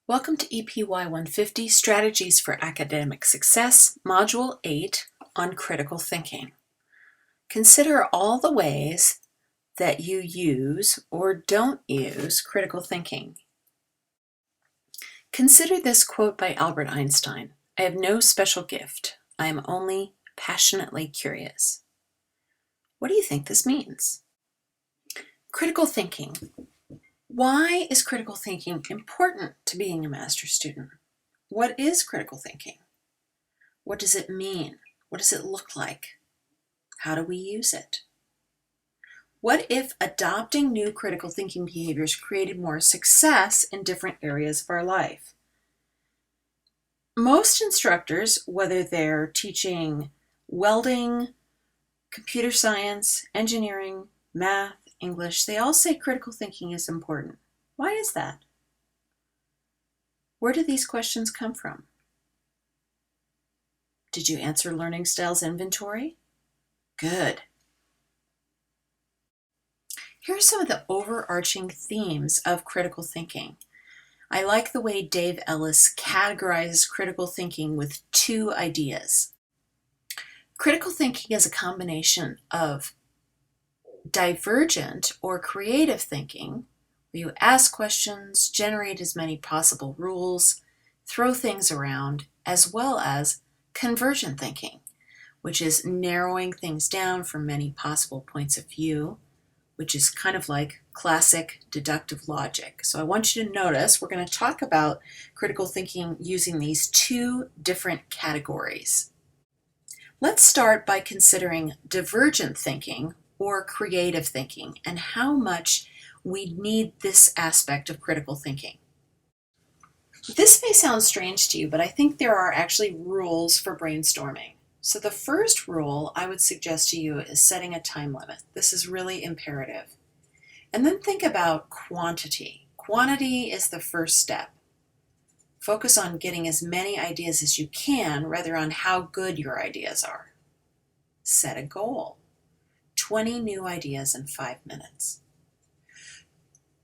Welcome to EPY 150 Strategies for Academic Success, Module 8 on Critical Thinking. Consider all the ways that you use or don't use critical thinking. Consider this quote by Albert Einstein: "I have no special gift. I am only passionately curious." What do you think this means? Critical thinking. Why is critical thinking important to being a master's student? What is critical thinking? What does it mean? What does it look like? How do we use it? What if adopting new critical thinking behaviors created more success in different areas of our life? Most instructors, whether they're teaching welding, computer science, engineering, math, English, they all say critical thinking is important. Why is that? Where do these questions come from? Did you answer learning styles inventory? Good. Here are some of the overarching themes of critical thinking. I like the way Dave Ellis categorizes critical thinking with two ideas. Critical thinking is a combination of divergent or creative thinking, where you ask questions, generate as many possible rules, throw things around, as well as convergent thinking, which is narrowing things down from many possible points of view, which is kind of like classic deductive logic. So I want you to notice we're going to talk about critical thinking using these two different categories. Let's start by considering divergent thinking or creative thinking and how much we need this aspect of critical thinking. This may sound strange to you, but I think there are actually rules for brainstorming. So the first rule I would suggest to you is setting a time limit. This is really imperative. And then think about quantity. Quantity is the first step. Focus on getting as many ideas as you can rather on how good your ideas are. Set a goal. 20 new ideas in 5 minutes.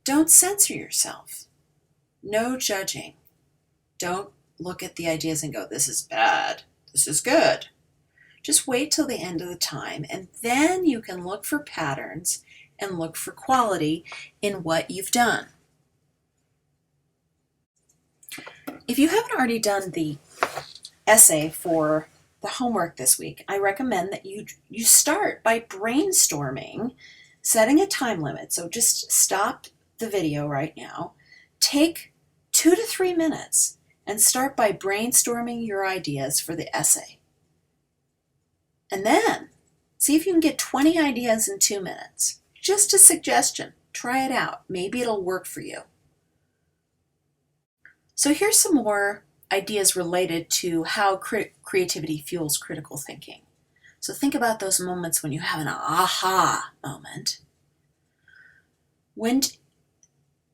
Don't censor yourself. No judging. Don't look at the ideas and go, this is bad, this is good. Just wait till the end of the time, and then you can look for patterns and look for quality in what you've done. If you haven't already done the essay for the homework this week, I recommend that you start by brainstorming, setting a time limit. So just stop the video right now, take 2 to 3 minutes, and start by brainstorming your ideas for the essay. And then see if you can get 20 ideas in 2 minutes. Just a suggestion. Try it out. Maybe it'll work for you. So here's some more ideas related to how creativity fuels critical thinking. So think about those moments when you have an aha moment.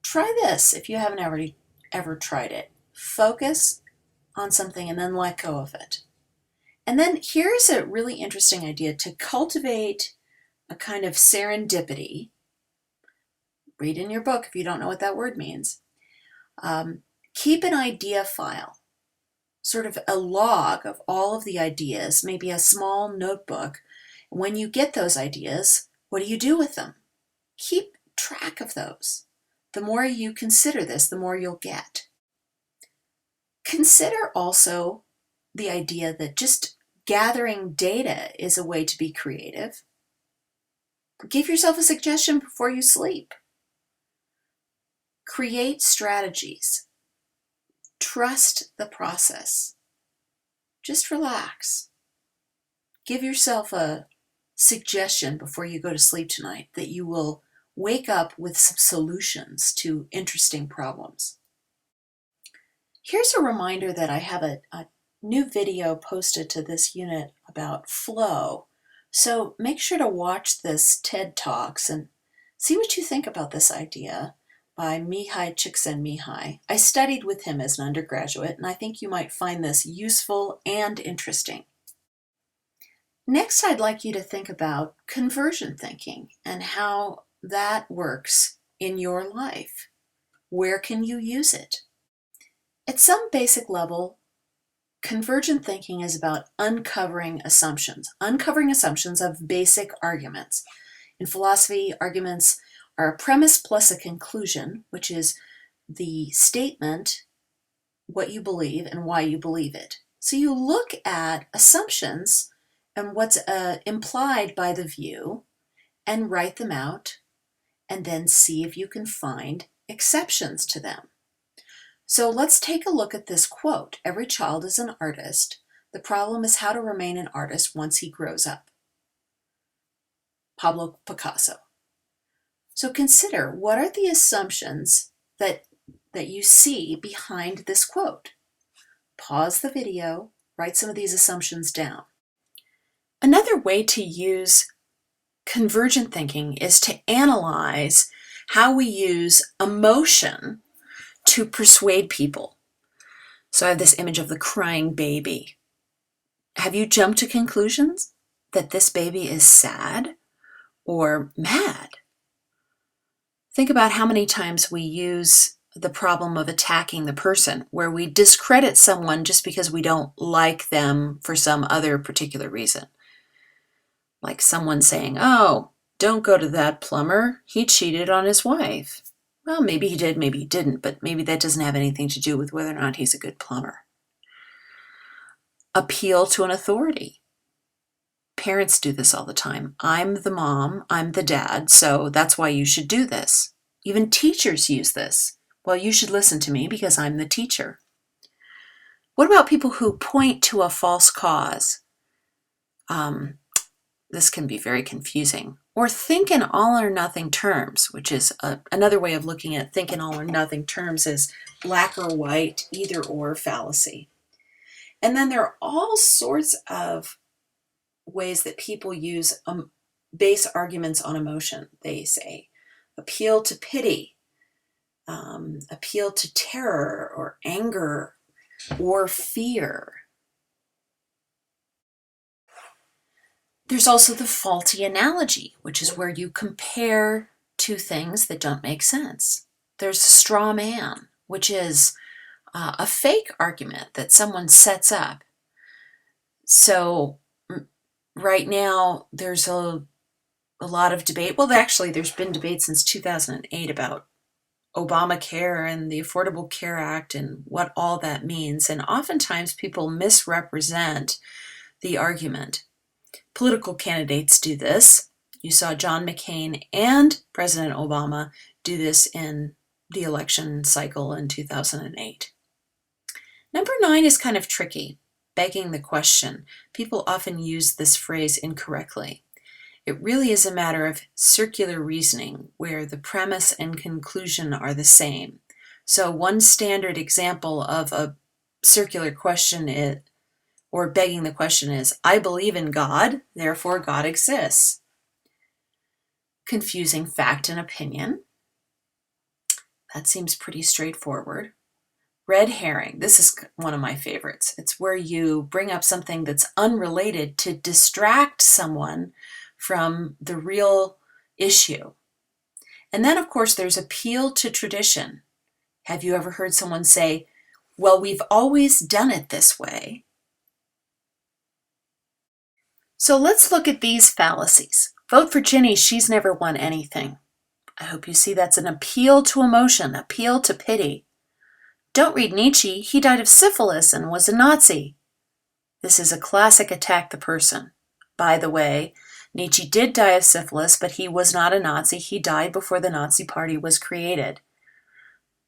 Try this if you haven't ever tried it. Focus on something and then let go of it. And then here's a really interesting idea to cultivate a kind of serendipity. Read in your book if you don't know what that word means. Keep an idea file, sort of a log of all of the ideas, maybe a small notebook. When you get those ideas, what do you do with them? Keep track of those. The more you consider this, the more you'll get. Consider also the idea that just gathering data is a way to be creative. Give yourself a suggestion before you sleep. Create strategies. Trust the process. Just relax. Give yourself a suggestion before you go to sleep tonight that you will wake up with some solutions to interesting problems. Here's a reminder that I have a new video posted to this unit about flow. So make sure to watch this TED Talks and see what you think about this idea by Mihai Csikszentmihalyi. I studied with him as an undergraduate, and I think you might find this useful and interesting. Next, I'd like you to think about convergent thinking and how that works in your life. Where can you use it? At some basic level, convergent thinking is about uncovering assumptions of basic arguments. In philosophy, arguments are a premise plus a conclusion, which is the statement, what you believe and why you believe it. So you look at assumptions and what's implied by the view and write them out, and then see if you can find exceptions to them. So let's take a look at this quote. Every child is an artist. The problem is how to remain an artist once he grows up. Pablo Picasso. So consider, what are the assumptions that you see behind this quote? Pause the video, write some of these assumptions down. Another way to use convergent thinking is to analyze how we use emotion to persuade people. So I have this image of the crying baby. Have you jumped to conclusions that this baby is sad or mad? Think about how many times we use the problem of attacking the person, where we discredit someone just because we don't like them for some other particular reason. Like someone saying, oh, don't go to that plumber. He cheated on his wife. Well, maybe he did, maybe he didn't, but maybe that doesn't have anything to do with whether or not he's a good plumber. Appeal to an authority. Parents do this all the time. I'm the mom, I'm the dad, so that's why you should do this. Even teachers use this. Well, you should listen to me because I'm the teacher. What about people who point to a false cause? This can be very confusing. Or think in all or nothing terms, which is another way of looking at think in all or nothing terms is black or white, either or fallacy. And then there are all sorts of ways that people use base arguments on emotion. They say appeal to pity, appeal to terror or anger or fear. There's also the faulty analogy, which is where you compare two things that don't make sense. There's a straw man, which is a fake argument that someone sets up. So right now there's a lot of debate. Well, actually, there's been debate since 2008 about Obamacare and the Affordable Care Act and what all that means. And oftentimes people misrepresent the argument. Political candidates do this. You saw John McCain and President Obama do this in the election cycle in 2008. Number 9 is kind of tricky, begging the question. People often use this phrase incorrectly. It really is a matter of circular reasoning, where the premise and conclusion are the same. So one standard example of a circular question or begging the question is, I believe in God, therefore God exists. Confusing fact and opinion. That seems pretty straightforward. Red herring. This is one of my favorites. It's where you bring up something that's unrelated to distract someone from the real issue. And then, of course, there's appeal to tradition. Have you ever heard someone say, well, we've always done it this way? So let's look at these fallacies. Vote for Ginny, she's never won anything. I hope you see that's an appeal to emotion, appeal to pity. Don't read Nietzsche, he died of syphilis and was a Nazi. This is a classic attack the person. By the way, Nietzsche did die of syphilis, but he was not a Nazi. He died before the Nazi Party was created.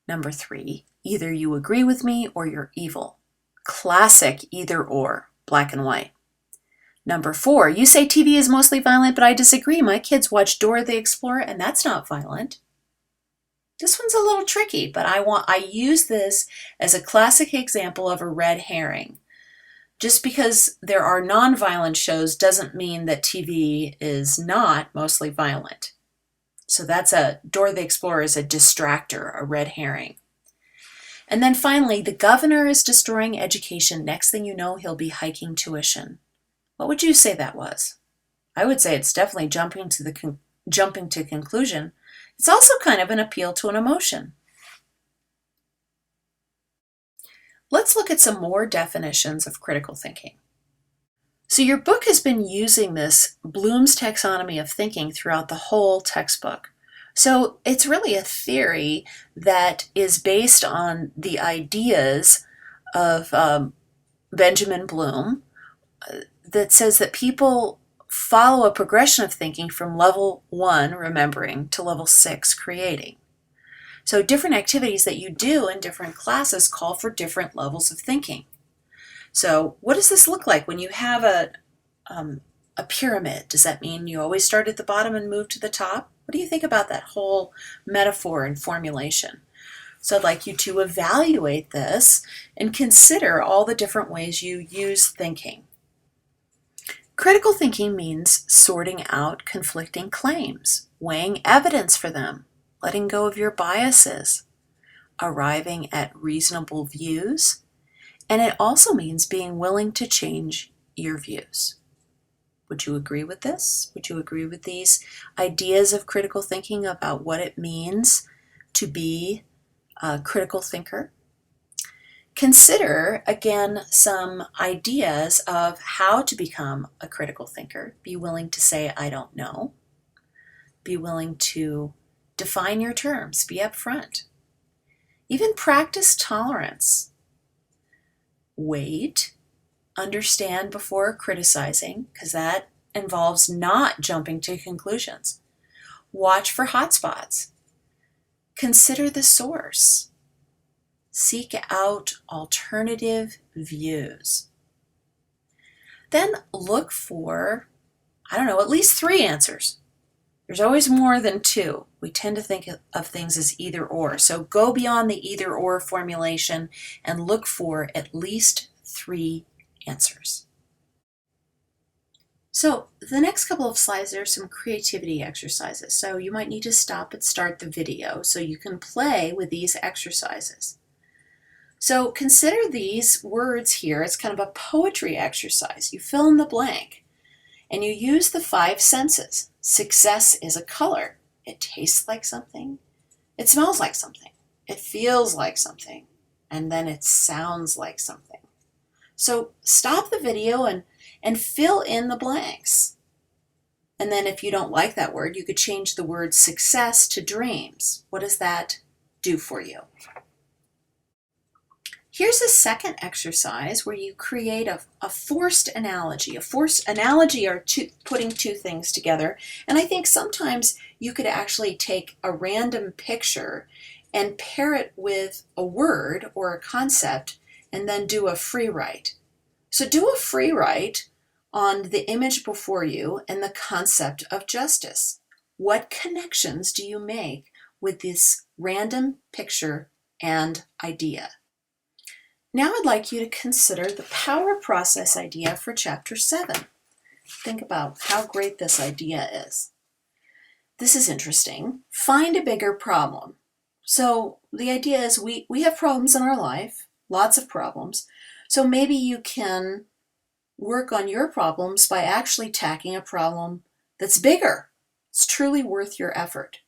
Number 3, either you agree with me or you're evil. Classic either or, black and white. Number 4, you say TV is mostly violent, but I disagree. My kids watch Dora the Explorer, and that's not violent. This one's a little tricky, but I use this as a classic example of a red herring. Just because there are non-violent shows doesn't mean that TV is not mostly violent. So that's Dora the Explorer is a distractor, a red herring. And then finally, the governor is destroying education. Next thing you know, he'll be hiking tuition. What would you say that was? I would say it's definitely jumping to conclusion. It's also kind of an appeal to an emotion. Let's look at some more definitions of critical thinking. So your book has been using this Bloom's taxonomy of thinking throughout the whole textbook. So it's really a theory that is based on the ideas of Benjamin Bloom that says that people follow a progression of thinking from level 1, remembering, to level 6, creating. So different activities that you do in different classes call for different levels of thinking. So what does this look like when you have a pyramid? Does that mean you always start at the bottom and move to the top? What do you think about that whole metaphor and formulation? So I'd like you to evaluate this and consider all the different ways you use thinking. Critical thinking means sorting out conflicting claims, weighing evidence for them, letting go of your biases, arriving at reasonable views, and it also means being willing to change your views. Would you agree with this? Would you agree with these ideas of critical thinking about what it means to be a critical thinker? Consider, again, some ideas of how to become a critical thinker. Be willing to say, I don't know. Be willing to define your terms. Be upfront. Even practice tolerance. Wait. Understand before criticizing, because that involves not jumping to conclusions. Watch for hotspots. Consider the source. Seek out alternative views. Then look for, at least 3 answers. There's always more than 2. We tend to think of things as either or. So go beyond the either or formulation and look for at least 3 answers. So the next couple of slides, there are some creativity exercises. So you might need to stop and start the video so you can play with these exercises. So consider these words here as kind of a poetry exercise. You fill in the blank and you use the 5 senses. Success is a color. It tastes like something. It smells like something. It feels like something. And then it sounds like something. So stop the video and fill in the blanks. And then if you don't like that word, you could change the word success to dreams. What does that do for you? Here's a second exercise where you create a forced analogy. A forced analogy are putting 2 things together. And I think sometimes you could actually take a random picture and pair it with a word or a concept and then do a free write. So do a free write on the image before you and the concept of justice. What connections do you make with this random picture and idea? Now I'd like you to consider the power process idea for Chapter 7. Think about how great this idea is. This is interesting. Find a bigger problem. So the idea is we have problems in our life, lots of problems. So maybe you can work on your problems by actually tackling a problem that's bigger. It's truly worth your effort.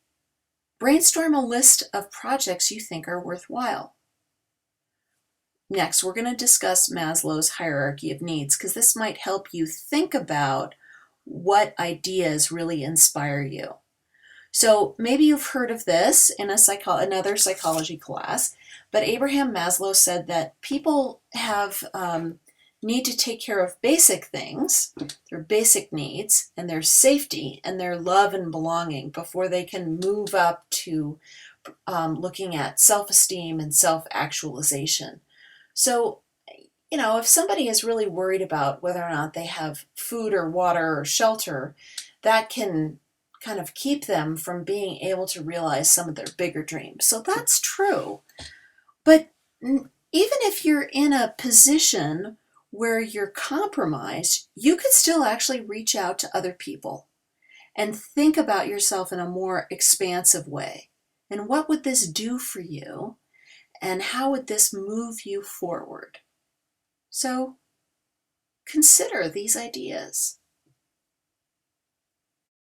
Brainstorm a list of projects you think are worthwhile. Next, we're going to discuss Maslow's hierarchy of needs because this might help you think about what ideas really inspire you. So maybe you've heard of this in another psychology class, but Abraham Maslow said that people need to take care of basic things, their basic needs, and their safety, and their love and belonging before they can move up to looking at self-esteem and self-actualization. So, if somebody is really worried about whether or not they have food or water or shelter, that can kind of keep them from being able to realize some of their bigger dreams. So that's true. But even if you're in a position where you're compromised, you could still actually reach out to other people and think about yourself in a more expansive way. And what would this do for you? And how would this move you forward? So consider these ideas.